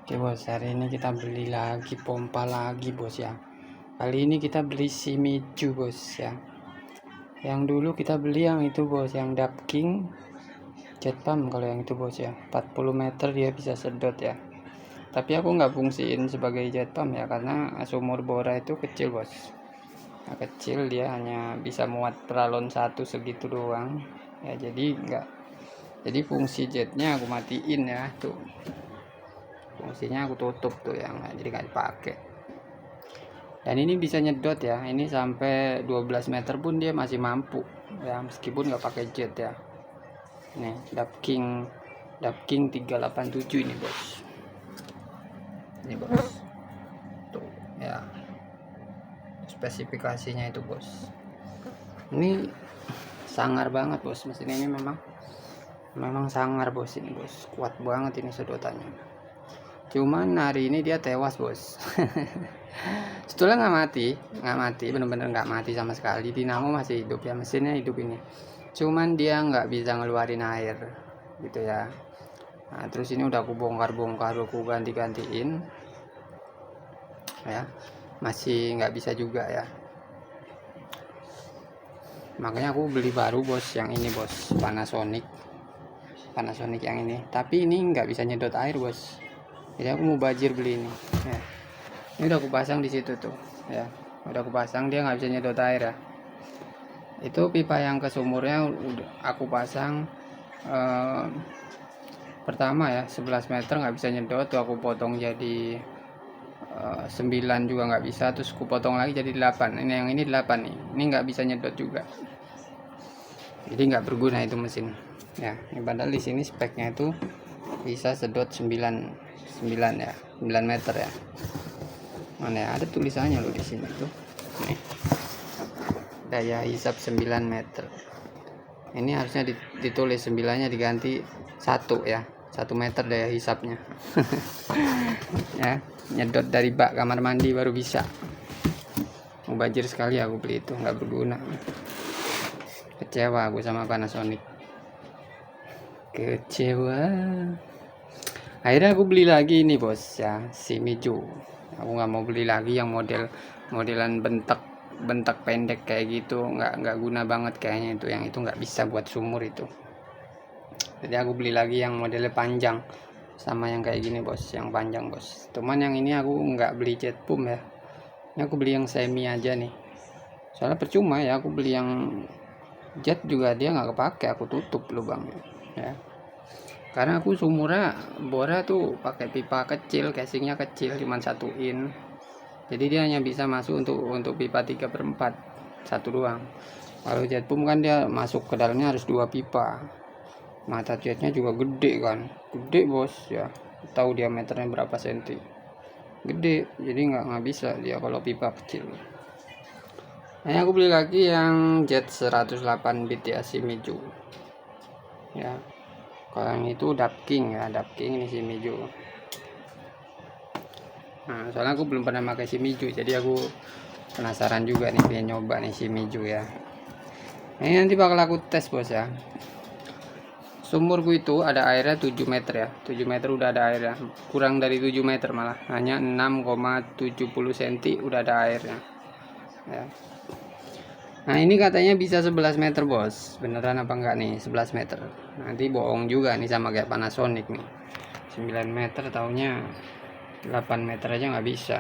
Oke bos, hari ini kita beli lagi pompa lagi bos ya. Kali ini kita beli Shimizu bos ya. Yang dulu kita beli yang itu bos, yang Dap King jet pump. Kalau yang itu bos ya, 40 meter dia bisa sedot ya. Tapi aku nggak fungsiin sebagai jet pump ya, karena sumur bora itu kecil bos. Nah, kecil, dia hanya bisa muat peralon satu segitu doang ya, jadi fungsi jetnya aku matiin ya tuh. Fungsinya aku tutup tuh, yang jadi nggak dipakai. Dan ini bisa nyedot ya, ini sampai 12 meter pun dia masih mampu ya, meskipun nggak pakai jet ya. Nih Dap King 387 ini bos. Ini bos tuh ya, spesifikasinya itu bos. Ini sangar banget bos, mesin ini memang sangar bos. Ini bos kuat banget ini sedotannya. Cuman hari ini dia tewas bos. Sebetulnya nggak mati, bener-bener nggak mati sama sekali. Dinamo masih hidup ya, mesinnya hidup ini. Cuman dia nggak bisa ngeluarin air gitu ya. Nah, terus ini udah aku bongkar, aku ganti-gantiin ya, masih nggak bisa juga ya. Makanya aku beli baru bos, yang ini bos, Panasonic yang ini. Tapi ini nggak bisa nyedot air bos, jadi aku mau bajir beli ini ya. Ini udah aku pasang di situ tuh ya, udah aku pasang, dia nggak bisa nyedot air ya. Itu pipa yang ke sumurnya udah aku pasang pertama ya, 11 meter nggak bisa nyedot tuh, aku potong jadi 9 juga nggak bisa, terus aku potong lagi jadi 8. Ini yang ini 8 nih, ini nggak bisa nyedot juga, jadi nggak berguna itu mesin ya. Ini padahal di sini speknya itu bisa sedot 9 ya, 9 meter ya. Mana ya, ada tulisannya loh di sini tuh. Nih, daya hisap 9 meter. Ini harusnya ditulis 9-nya diganti 1 ya, 1 meter daya hisapnya. Ya, nyedot dari bak kamar mandi baru bisa. Mubajir sekali aku beli itu, nggak berguna. Kecewa aku sama Panasonic, kecewa. Akhirnya aku beli lagi ini bos ya, Shimizu. Aku nggak mau beli lagi yang modelan bentak pendek kayak gitu, nggak guna banget kayaknya itu. Yang itu nggak bisa buat sumur itu. Jadi aku beli lagi yang modelnya panjang, sama yang kayak gini bos, yang panjang bos. Cuman yang ini aku nggak beli jet pump ya, ini aku beli yang semi aja nih. Soalnya percuma ya, aku beli yang jet juga dia nggak kepake, aku tutup lubangnya ya. Karena aku sumurnya bora tuh pakai pipa kecil, casingnya kecil, cuma 1 in. Jadi dia hanya bisa masuk untuk pipa 3/4, satu doang. Kalau jet pump kan dia masuk ke dalamnya harus 2 pipa. Mata jetnya juga gede kan, gede bos ya. Tahu diameternya berapa senti? Gede, jadi nggak bisa dia kalau pipa kecil. Nah, aku beli lagi yang jet 108 bit ya, Shimizu ya. Kalau yang itu Dap King ya, Dap King, ini Shimizu. Nah, soalnya aku belum pernah pakai Shimizu, jadi aku penasaran juga nih, pengen nyoba nih Shimizu ya. Ini nanti bakal aku tes bos ya. Sumurku itu ada airnya 7 meter ya, 7 meter udah ada airnya, kurang dari 7 meter malah, hanya 6,70 cm udah ada airnya ya. Nah ini katanya bisa 11 meter bos, beneran apa enggak nih 11 meter? Nanti bohong juga nih sama kayak Panasonic nih, 9 meter taunya 8 meter aja nggak bisa.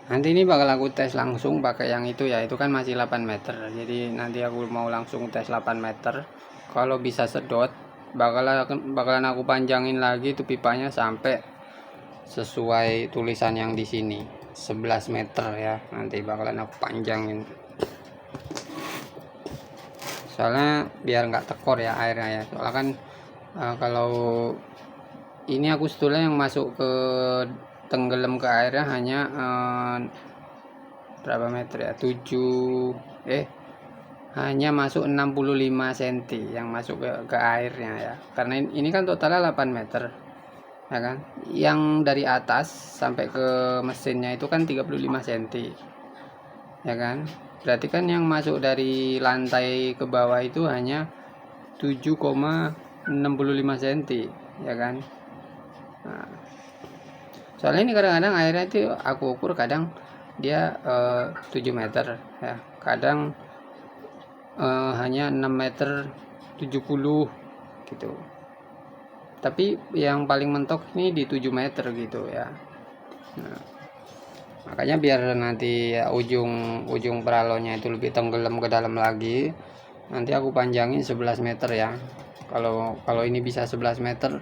Nanti ini bakal aku tes langsung pakai yang itu ya, itu kan masih 8 meter. Jadi nanti aku mau langsung tes 8 meter. Kalau bisa sedot, bakalan aku panjangin lagi tuh pipanya sampai sesuai tulisan yang di sini, 11 meter ya. Nanti bakalan aku panjangin. Soalnya biar nggak tekor ya airnya ya. Soalnya kan kalau ini aku sebetulnya yang masuk ke tenggelam ke airnya hanya berapa meter ya, hanya masuk 65 cm yang masuk ke airnya ya. Karena ini kan totalnya 8 meter ya kan, yang dari atas sampai ke mesinnya itu kan 35 cm ya kan. Berarti kan yang masuk dari lantai ke bawah itu hanya 7,65 cm ya kan. Nah, soalnya ini kadang-kadang airnya itu aku ukur, kadang dia 7 meter ya, kadang hanya 6 meter 70 gitu, tapi yang paling mentok ini di 7 meter gitu ya. Nah, makanya biar nanti ya, ujung peralonya itu lebih tenggelam ke dalam lagi, nanti aku panjangin 11 meter ya. Kalau ini bisa 11 meter,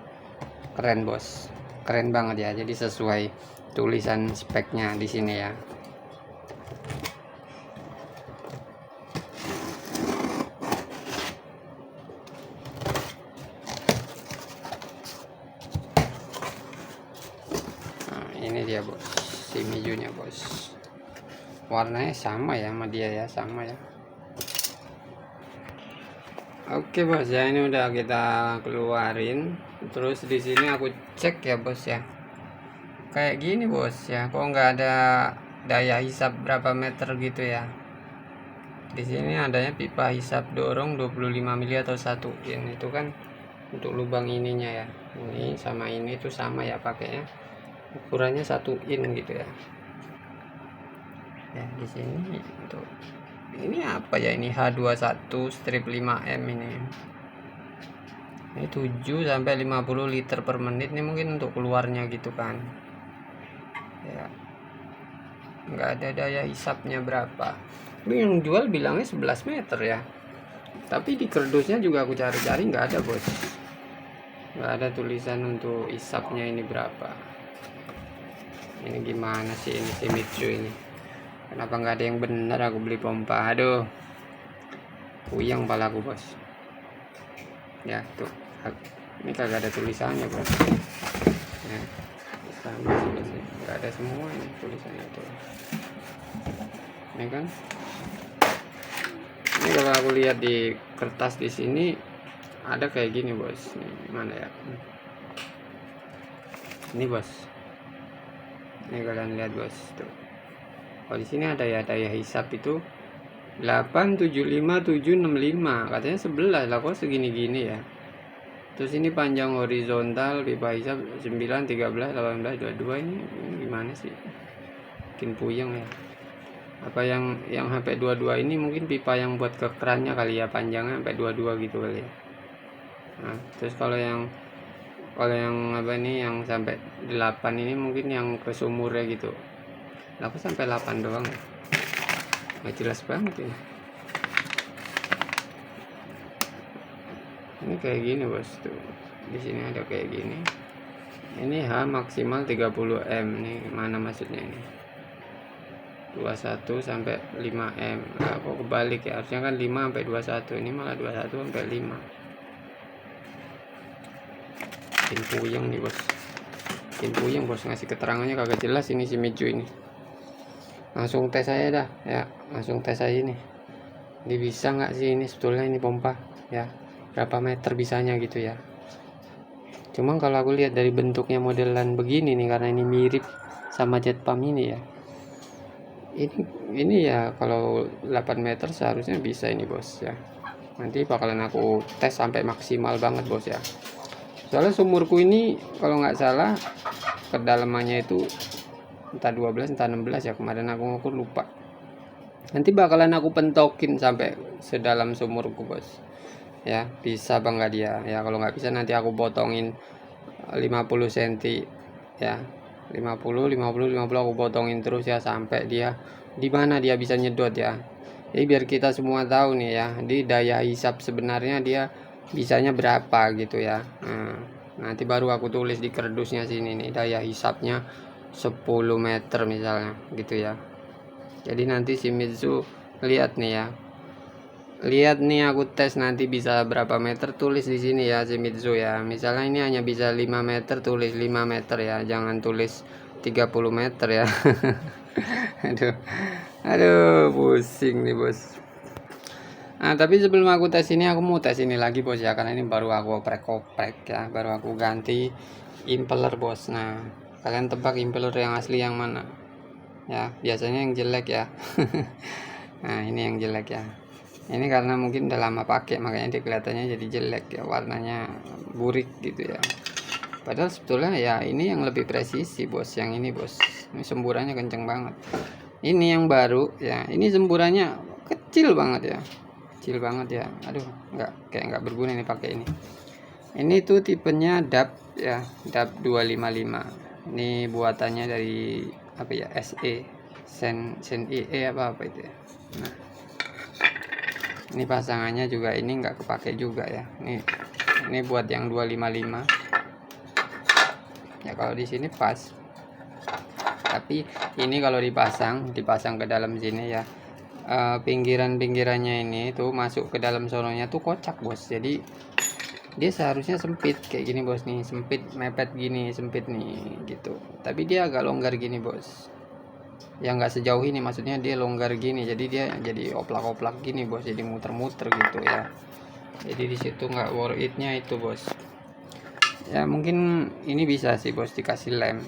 keren bos, keren banget ya. Jadi sesuai tulisan speknya di sini ya. Nah, ini dia bos, si Mijunya bos. Warnanya sama ya sama dia ya, sama ya. Oke bos ya, ini udah kita keluarin. Terus di sini aku cek ya bos ya. Kayak gini bos ya, kok nggak ada daya hisap berapa meter gitu ya. Di sini adanya pipa hisap dorong 25 mili atau 1 in. Itu kan untuk lubang ininya ya. Ini sama ini itu sama ya pakainya. Ukurannya 1 in gitu ya. Ya di sini untuk ini apa ya, ini H21 strip 5M ini 7 sampai 50 liter per menit. Ini mungkin untuk keluarnya gitu kan ya, nggak ada daya hisapnya berapa. Ini yang jual bilangnya 11 meter ya, tapi di kerdusnya juga aku cari-cari nggak ada bos, nggak ada tulisan untuk hisapnya ini berapa. Ini gimana sih ini Shimizu ini, kenapa nggak ada yang benar aku beli pompa. Aduh, puyeng palaku bos ya. Tuh ini kagak ada tulisannya bos ya, sama sih nggak ada semua ini tulisannya tuh. Ini kan, ini kalau aku lihat di kertas di sini ada kayak gini bos. Nih, mana ya, ini bos, ini kalian lihat bos tuh. Kalau di sini ada ya daya hisap itu 875765, katanya 11 lah, kok segini-gini ya. Terus ini panjang horizontal pipa hisap 9 13 18 22. Ini gimana sih, bikin puyeng ya. Apa yang HP 22 ini mungkin pipa yang buat ke kerannya kali ya, panjangnya sampai 22 gitu kali ya. Nah, terus kalau yang apa ini yang sampai 8 ini mungkin yang ke sumurnya gitu. Kenapa sampai 8 doang ya? Nggak jelas banget ini. Ini kayak gini bos tuh. Di sini ada kayak gini. Ini H maksimal 30M. Nih mana maksudnya ini? 21 sampai 5M. Nah, kok kebalik ya? Harusnya kan 5 sampai 21. Ini malah 21 sampai 5. Bikin puyeng nih bos. Bikin puyeng bos, ngasih keterangannya kagak jelas ini si Shimizu ini. Langsung tes saya dah ya, langsung tes aja nih. Ini bisa nggak sih ini sebetulnya ini pompa ya? Berapa meter bisanya gitu ya. Cuma kalau aku lihat dari bentuknya modelan begini nih, karena ini mirip sama jet pump ini ya. Ini ya kalau 8 meter seharusnya bisa ini bos ya. Nanti bakalan aku tes sampai maksimal banget bos ya. Soalnya sumurku ini kalau nggak salah kedalamannya itu entah 12 entah 16 ya, kemarin aku ngukur lupa. Nanti bakalan aku pentokin sampai sedalam sumurku bos ya, bisa bang nggak dia ya. Kalau nggak bisa nanti aku potongin 50 cm ya, 50 aku potongin terus ya sampai dia di mana dia bisa nyedot ya. Jadi biar kita semua tahu nih ya, di daya hisap sebenarnya dia bisanya berapa gitu ya. Nah, nanti baru aku tulis di kardusnya sini nih, daya hisapnya 10 meter misalnya gitu ya. Jadi nanti Shimizu lihat nih ya, lihat nih aku tes nanti bisa berapa meter, tulis di sini ya Shimizu ya. Misalnya ini hanya bisa 5 meter, tulis 5 meter ya, jangan tulis 30 meter ya. aduh pusing nih bos. Nah tapi sebelum aku tes ini, aku mau tes ini lagi bos ya, karena ini baru aku oprek ya, baru aku ganti impeller bos. Nah kalian tebak impeller yang asli yang mana ya? Biasanya yang jelek ya. Nah ini yang jelek ya. Ini karena mungkin udah lama pakai makanya dia kelihatannya jadi jelek ya, warnanya burik gitu ya. Padahal sebetulnya ya ini yang lebih presisi bos, yang ini bos, ini semburannya kenceng banget. Ini yang baru ya, ini semburannya kecil banget ya, kecil banget ya. Aduh, kayak nggak berguna nih pakai ini. Ini tuh tipenya DAP ya, DAP 255. Ini buatannya dari apa ya, SE Sen EE apa itu ya. Nah, ini pasangannya juga ini nggak kepake juga ya. Ini buat yang 255 ya, kalau di sini pas. Tapi ini kalau dipasang ke dalam sini ya, pinggirannya ini tuh masuk ke dalam sononya tuh kocak bos. Jadi dia seharusnya sempit kayak gini bos nih, sempit mepet gini, sempit nih gitu. Tapi dia agak longgar gini bos, yang nggak sejauh ini, maksudnya dia longgar gini, jadi dia jadi oplak-oplak gini bos, jadi muter-muter gitu ya. Jadi di situ nggak worth it-nya itu bos. Ya mungkin ini bisa sih bos dikasih lem.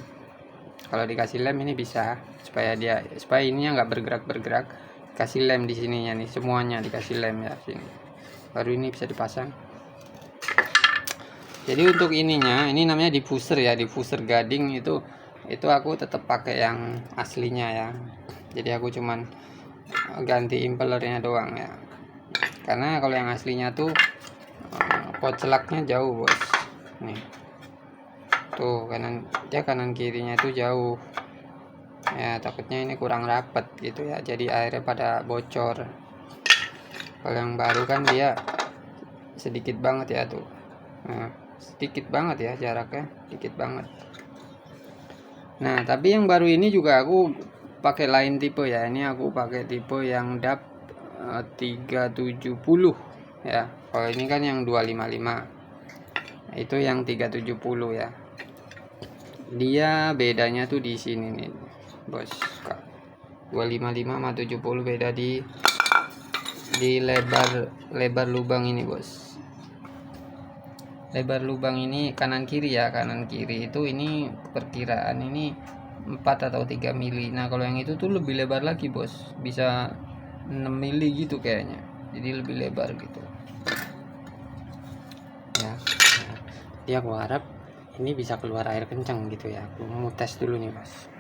Kalau dikasih lem ini bisa, supaya ininya nggak bergerak. Kasih lem di sininya nih, semuanya dikasih lem ya sini. Baru ini bisa dipasang. Jadi untuk ininya, ini namanya diffuser ya, diffuser gading itu aku tetap pakai yang aslinya ya. Jadi aku cuman ganti impellernya doang ya. Karena kalau yang aslinya tuh kocelaknya jauh bos. Nih. Tuh kanan kirinya tuh jauh. Ya takutnya ini kurang rapat gitu ya. Jadi airnya pada bocor. Kalau yang baru kan dia sedikit banget ya tuh. Nah, sedikit banget ya jaraknya, sedikit banget. Nah, tapi yang baru ini juga aku pakai lain tipe ya. Ini aku pakai tipe yang DAP 370 ya. Kalau ini kan yang 255. Itu yang 370 ya. Dia bedanya tuh di sini nih, bos. 255 sama 70 beda di lebar lubang ini, bos. Lebar lubang ini kanan kiri ya, kanan kiri itu ini perkiraan ini 4 atau 3 mili. Nah, kalau yang itu tuh lebih lebar lagi, bos. Bisa 6 mili gitu kayaknya. Jadi lebih lebar gitu. Ya. Dia aku harap ini bisa keluar air kencang gitu ya. Aku mau tes dulu nih, bos.